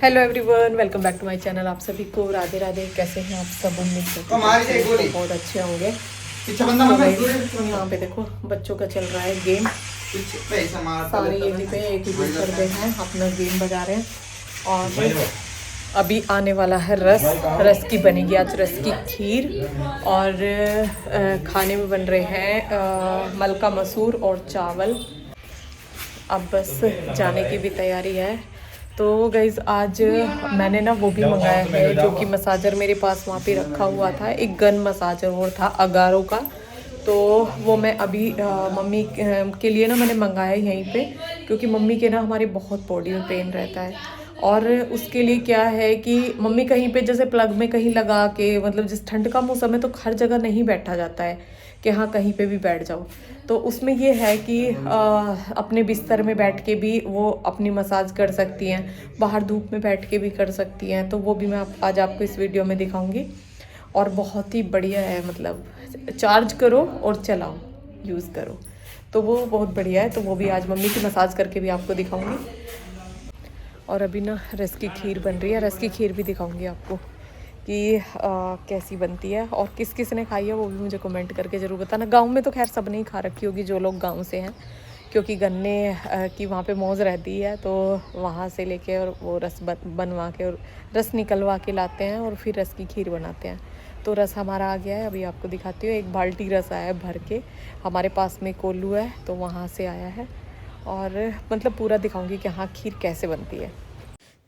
Hello everyone, welcome back to my channel. आप सभी को राधे राधे। कैसे हैं आप सब? उम्मीद करते हैं बहुत अच्छे होंगे। तो यहाँ पे देखो बच्चों का चल रहा है गेम। सारे यहीं पे एक ही बिस्तर पे हैं, अपना गेम बजा रहे हैं। और अभी आने वाला है रस की बनेगी आज रस की खीर। और खाने में बन रहे हैं मलका मसूर और चावल। अब बस जाने की भी तैयारी है। तो गाइज़ आज मैंने ना वो भी मंगाया है, जो कि मसाजर मेरे पास वहाँ पे रखा हुआ था। एक गन मसाजर और था अगारो का। तो वो मैं अभी मम्मी के लिए ना मैंने मंगाया यहीं पे, क्योंकि मम्मी के ना हमारे बहुत बॉडी में पेन रहता है। और उसके लिए क्या है कि मम्मी कहीं पे जैसे प्लग में कहीं लगा के, मतलब जिस ठंड का मौसम है तो हर जगह नहीं बैठा जाता है कि हाँ कहीं पे भी बैठ जाओ। तो उसमें ये है कि अपने बिस्तर में बैठ के भी वो अपनी मसाज कर सकती हैं, बाहर धूप में बैठ के भी कर सकती हैं। तो वो भी मैं आज आपको इस वीडियो में दिखाऊंगी। और बहुत ही बढ़िया है, मतलब चार्ज करो और चलाओ, यूज़ करो, तो वो बहुत बढ़िया है। तो वो भी आज मम्मी की मसाज करके भी आपको दिखाऊंगी। और अभी ना रस की खीर बन रही है, रस की खीर भी दिखाऊंगी आपको कि कैसी बनती है और किस किस ने खाई है, वो भी मुझे कमेंट करके ज़रूर बताना। गांव में तो खैर सब ने ही खा रखी होगी जो लोग गांव से हैं, क्योंकि गन्ने की वहाँ पे मौज रहती है। तो वहाँ से लेके और वो रस बनवा के और रस निकलवा के लाते हैं और फिर रस की खीर बनाते हैं। तो रस हमारा आ गया है, अभी आपको दिखाती हूँ। एक बाल्टी रस आया है भर के। हमारे पास में कोल्लू है तो वहाँ से आया है। और मतलब पूरा दिखाऊंगी कि हाँ खीर कैसे बनती है।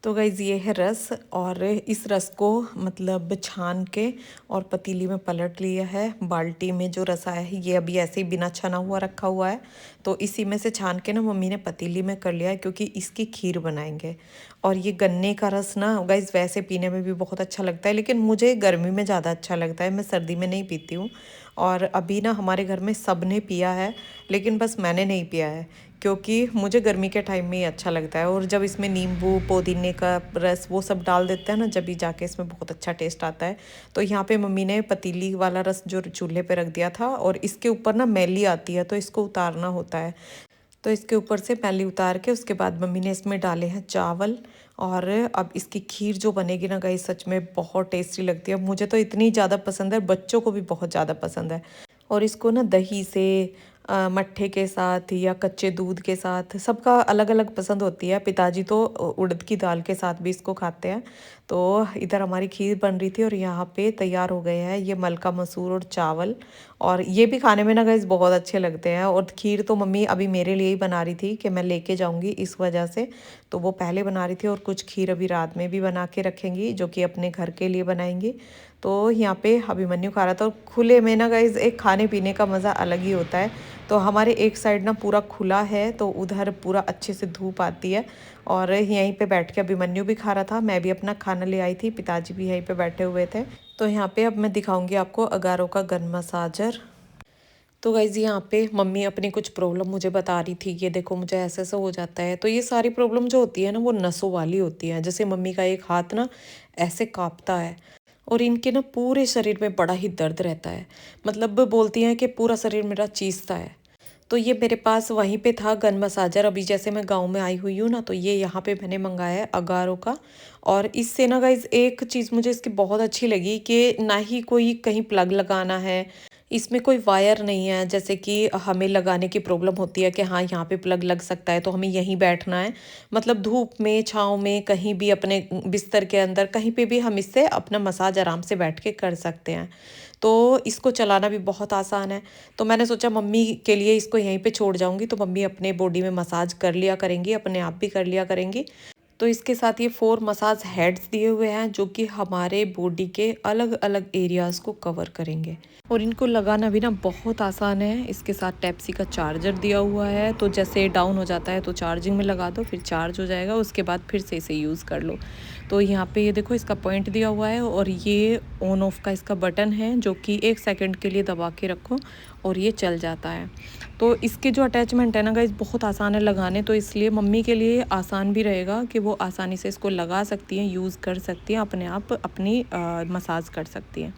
तो गाइज़ ये है रस, और इस रस को मतलब छान के और पतीली में पलट लिया है। बाल्टी में जो रस आया है ये अभी ऐसे ही बिना छना हुआ रखा हुआ है। तो इसी में से छान के ना मम्मी ने पतीली में कर लिया है, क्योंकि इसकी खीर बनाएंगे। और ये गन्ने का रस ना गाइज़ वैसे पीने में भी बहुत अच्छा लगता है, लेकिन मुझे गर्मी में ज़्यादा अच्छा लगता है, मैं सर्दी में नहीं पीती हूँ। और अभी ना हमारे घर में सब ने पिया है, लेकिन बस मैंने नहीं पिया है, क्योंकि मुझे गर्मी के टाइम में ही अच्छा लगता है। और जब इसमें नींबू पुदीने का रस वो सब डाल देते हैं ना, जब भी जाके इसमें बहुत अच्छा टेस्ट आता है। तो यहाँ पे मम्मी ने पतीली वाला रस जो चूल्हे पे रख दिया था, और इसके ऊपर ना मैली आती है तो इसको उतारना होता है। तो इसके ऊपर से मैली उतार के उसके बाद मम्मी ने इसमें डाले हैं चावल। और अब इसकी खीर जो बनेगी ना गाइस, सच में बहुत टेस्टी लगती है। मुझे तो इतनी ज़्यादा पसंद है, बच्चों को भी बहुत ज़्यादा पसंद है। और इसको ना दही से, मट्ठे के साथ या कच्चे दूध के साथ, सबका अलग अलग पसंद होती है। पिताजी तो उड़द की दाल के साथ भी इसको खाते हैं। तो इधर हमारी खीर बन रही थी और यहाँ पे तैयार हो गए हैं ये मलका मसूर और चावल। और ये भी खाने में ना गाइस बहुत अच्छे लगते हैं। और खीर तो मम्मी अभी मेरे लिए ही बना रही थी कि मैं लेके जाऊंगी इस वजह से। तो वो पहले बना रही थी, और कुछ खीर अभी रात में भी बना के रखेंगी, जो कि अपने घर के लिए बनाएंगी। तो यहाँ पे अभिमन्यु खा रहा था। और खुले में ना गाइस एक खाने पीने का मज़ा अलग ही होता है। तो हमारे एक साइड ना पूरा खुला है, तो उधर पूरा अच्छे से धूप आती है। और यहीं पे बैठ के अभिमन्यु भी खा रहा था, मैं भी अपना खाना ले आई थी, पिताजी भी यहीं पे बैठे हुए थे। तो यहाँ पे अब मैं दिखाऊंगी आपको अगारो का गन मसाजर। तो गाइज़ यहाँ पे मम्मी अपनी कुछ प्रॉब्लम मुझे बता रही थी, ये देखो मुझे ऐसा ऐसा हो जाता है। तो ये सारी प्रॉब्लम जो होती है ना वो नसों वाली होती है। जैसे मम्मी का एक हाथ ना ऐसे कांपता है, और इनके ना पूरे शरीर में बड़ा ही दर्द रहता है। मतलब बोलती हैं कि पूरा शरीर मेरा चीसता है। तो ये मेरे पास वहीं पे था गन मसाजर। अभी जैसे मैं गांव में आई हुई हूँ ना, तो ये यहाँ पे मैंने मंगाया है अगारो का। और इससे ना गाइज एक चीज़ मुझे इसकी बहुत अच्छी लगी कि ना ही कोई कहीं प्लग लगाना है, इसमें कोई वायर नहीं है। जैसे कि हमें लगाने की प्रॉब्लम होती है कि हाँ यहाँ पे प्लग लग सकता है तो हमें यहीं बैठना है। मतलब धूप में, छाँव में, कहीं भी अपने बिस्तर के अंदर कहीं पे भी हम इससे अपना मसाज आराम से बैठ के कर सकते हैं। तो इसको चलाना भी बहुत आसान है। तो मैंने सोचा मम्मी के लिए इसको यहीं पे छोड़ जाऊंगी, तो मम्मी अपने बॉडी में मसाज कर लिया करेंगी, अपने आप भी कर लिया करेंगी। तो इसके साथ ये 4 मसाज हेड्स दिए हुए हैं, जो कि हमारे बॉडी के अलग अलग एरियाज़ को कवर करेंगे। और इनको लगाना भी ना बहुत आसान है। इसके साथ टाइप सी का चार्जर दिया हुआ है, तो जैसे डाउन हो जाता है तो चार्जिंग में लगा दो, फिर चार्ज हो जाएगा, उसके बाद फिर से इसे यूज़ कर लो। तो यहाँ पे ये देखो इसका पॉइंट दिया हुआ है, और ये ऑन ऑफ का इसका बटन है, जो कि 1 सेकंड के लिए दबा के रखो और ये चल जाता है। तो इसके जो अटैचमेंट है ना गाइस बहुत आसान है लगाने, तो इसलिए मम्मी के लिए आसान भी रहेगा कि वो आसानी से इसको लगा सकती हैं, यूज़ कर सकती हैं, अपने आप अपनी मसाज कर सकती हैं।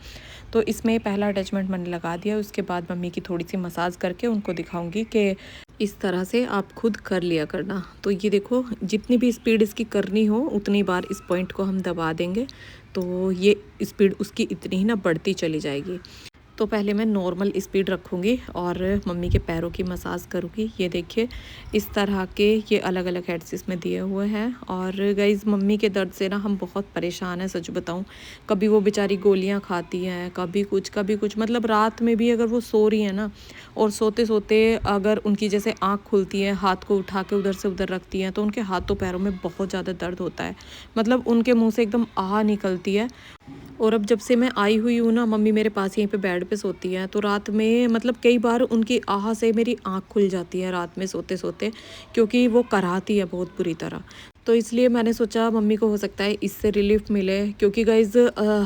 तो इसमें पहला अटैचमेंट मैंने लगा दिया। उसके बाद मम्मी की थोड़ी सी मसाज करके उनको दिखाऊंगी कि इस तरह से आप खुद कर लिया करना। तो ये देखो, जितनी भी स्पीड इसकी करनी हो उतनी बार इस पॉइंट को हम दबा देंगे तो ये स्पीड उसकी इतनी ही ना बढ़ती चली जाएगी। तो पहले मैं नॉर्मल स्पीड रखूँगी और मम्मी के पैरों की मसाज करूँगी। ये देखिए, इस तरह के ये अलग अलग हेड्स इसमें दिए हुए हैं। और गाइज़, मम्मी के दर्द से ना हम बहुत परेशान हैं, सच बताऊँ। कभी वो बेचारी गोलियाँ खाती हैं, कभी कुछ, मतलब रात में भी अगर वो सो रही है ना, और सोते सोते अगर उनकी जैसे आँख खुलती है, हाथ को उठा के उधर से उधर रखती हैं, तो उनके हाथों पैरों में बहुत ज़्यादा दर्द होता है। मतलब उनके मुँह से एकदम आह निकलती है। और अब जब से मैं आई हुई हूँ ना, मम्मी मेरे पास यहीं पे बेड पे सोती है, तो रात में मतलब कई बार उनकी आह से मेरी आँख खुल जाती है रात में सोते सोते, क्योंकि वो कराहती है बहुत बुरी तरह। तो इसलिए मैंने सोचा मम्मी को हो सकता है इससे रिलीफ मिले, क्योंकि गाइज़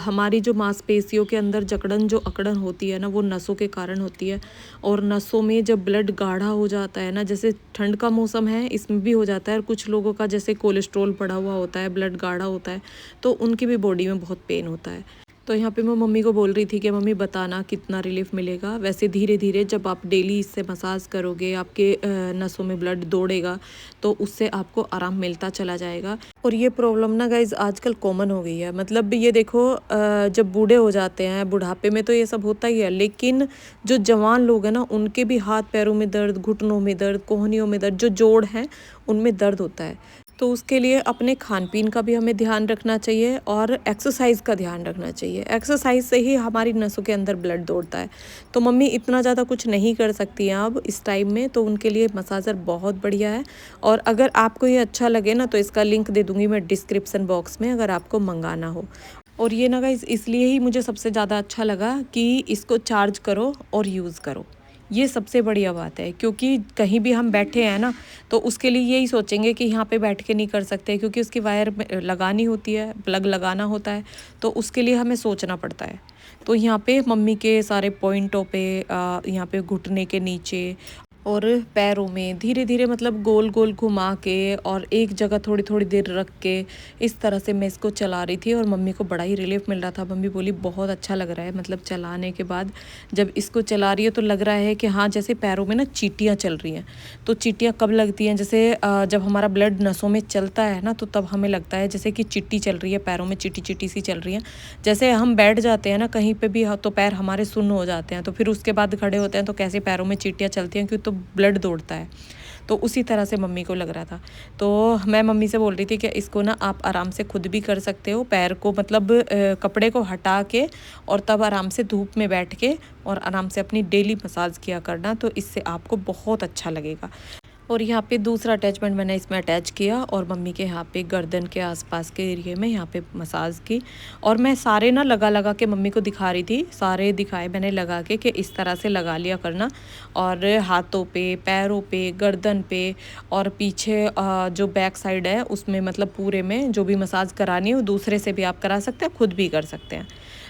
हमारी जो मांसपेशियों के अंदर जकड़न जो अकड़न होती है ना, वो नसों के कारण होती है। और नसों में जब ब्लड गाढ़ा हो जाता है ना, जैसे ठंड का मौसम है इसमें भी हो जाता है, और कुछ लोगों का जैसे कोलेस्ट्रॉल बढ़ा हुआ होता है, ब्लड गाढ़ा होता है, तो उनकी भी बॉडी में बहुत पेन होता है। तो यहाँ पे मैं मम्मी को बोल रही थी कि मम्मी बताना कितना रिलीफ मिलेगा। वैसे धीरे धीरे जब आप डेली इससे मसाज करोगे, आपके नसों में ब्लड दौड़ेगा, तो उससे आपको आराम मिलता चला जाएगा। और ये प्रॉब्लम ना गाइज आजकल कॉमन हो गई है। मतलब ये देखो, जब बूढ़े हो जाते हैं, बुढ़ापे में तो ये सब होता ही है, लेकिन जो जवान लोग हैं ना, उनके भी हाथ पैरों में दर्द, घुटनों में दर्द, कोहनियों में दर्द, जो जोड़ हैं उनमें दर्द होता है। तो उसके लिए अपने खान पीन का भी हमें ध्यान रखना चाहिए और एक्सरसाइज का ध्यान रखना चाहिए। एक्सरसाइज से ही हमारी नसों के अंदर ब्लड दौड़ता है। तो मम्मी इतना ज़्यादा कुछ नहीं कर सकती हैं अब इस टाइम में, तो उनके लिए मसाजर बहुत बढ़िया है। और अगर आपको ये अच्छा लगे ना, तो इसका लिंक दे दूँगी मैं डिस्क्रिप्सन बॉक्स में, अगर आपको मंगाना हो। और ये ना गाइस इसलिए ही मुझे सबसे ज़्यादा अच्छा लगा कि इसको चार्ज करो और यूज़ करो। ये सबसे बढ़िया बात है, क्योंकि कहीं भी हम बैठे हैं ना, तो उसके लिए यही सोचेंगे कि यहाँ पे बैठ के नहीं कर सकते, क्योंकि उसकी वायर लगानी होती है, प्लग लगाना होता है, तो उसके लिए हमें सोचना पड़ता है। तो यहाँ पे मम्मी के सारे पॉइंटों पे, यहाँ पे घुटने के नीचे और पैरों में धीरे धीरे मतलब गोल गोल घुमा के और एक जगह थोड़ी थोड़ी देर रख के इस तरह से मैं इसको चला रही थी। और मम्मी को बड़ा ही रिलीफ मिल रहा था। मम्मी बोली बहुत अच्छा लग रहा है, मतलब चलाने के बाद जब इसको चला रही है तो लग रहा है कि हाँ, जैसे पैरों में ना चींटियाँ चल रही हैं। तो चींटियाँ कब लगती हैं, जैसे जब हमारा ब्लड नसों में चलता है ना, तो तब हमें लगता है जैसे कि चिट्टी चल रही है पैरों में, चिट्टी चिट्टी सी चल रही है। जैसे हम बैठ जाते हैं ना कहीं पे भी, तो पैर हमारे सुन्न हो जाते हैं, तो फिर उसके बाद खड़े होते हैं तो कैसे पैरों में चींटियाँ चलती हैं, क्योंकि तो ब्लड दौड़ता है। तो उसी तरह से मम्मी को लग रहा था। तो मैं मम्मी से बोल रही थी कि इसको ना आप आराम से खुद भी कर सकते हो, पैर को मतलब कपड़े को हटा के, और तब आराम से धूप में बैठ के और आराम से अपनी डेली मसाज किया करना, तो इससे आपको बहुत अच्छा लगेगा। और यहाँ पे दूसरा अटैचमेंट मैंने इसमें अटैच किया और मम्मी के यहाँ पे गर्दन के आसपास के एरिया में यहाँ पे मसाज की। और मैं सारे ना लगा लगा के मम्मी को दिखा रही थी, सारे दिखाए मैंने लगा के कि इस तरह से लगा लिया करना। और हाथों पे, पैरों पे, गर्दन पे और पीछे जो बैक साइड है उसमें, मतलब पूरे में जो भी मसाज करानी हो, दूसरे से भी आप करा सकते हैं, खुद भी कर सकते हैं।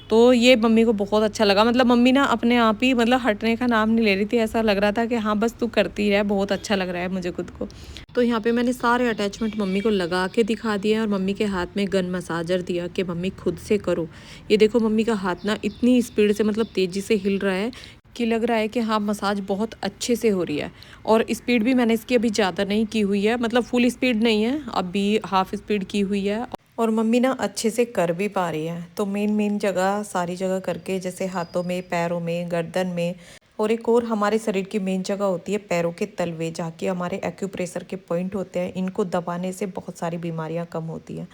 तो ये मम्मी को बहुत अच्छा लगा। मतलब मम्मी ना अपने आप ही मतलब हटने का नाम नहीं ले रही थी, ऐसा लग रहा था कि हाँ बस तू करती रहे, बहुत अच्छा लग रहा है मुझे खुद को। तो यहाँ पे मैंने सारे अटैचमेंट मम्मी को लगा के दिखा दिए और मम्मी के हाथ में गन मसाजर दिया कि मम्मी खुद से करो। ये देखो मम्मी का हाथ ना इतनी स्पीड से, मतलब तेज़ी से हिल रहा है कि लग रहा है कि हाँ मसाज बहुत अच्छे से हो रही है। और स्पीड भी मैंने इसकी अभी ज़्यादा नहीं की हुई है, मतलब फुल स्पीड नहीं है, अभी हाफ स्पीड की हुई है। और मम्मी ना अच्छे से कर भी पा रही है। तो मेन जगह, सारी जगह करके, जैसे हाथों में, पैरों में, गर्दन में, और एक और हमारे शरीर की मेन जगह होती है पैरों के तलवे, जहाँ के हमारे एक्यूप्रेशर के पॉइंट होते हैं। इनको दबाने से बहुत सारी बीमारियां कम होती हैं।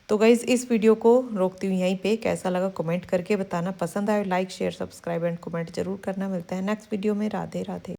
तो गाइज़ इस वीडियो को रोकती हूँ यहीं पे। कैसा लगा कमेंट करके बताना, पसंद आए like share subscribe and comment जरूर करना। मिलता है नेक्स्ट वीडियो में। राधे राधे।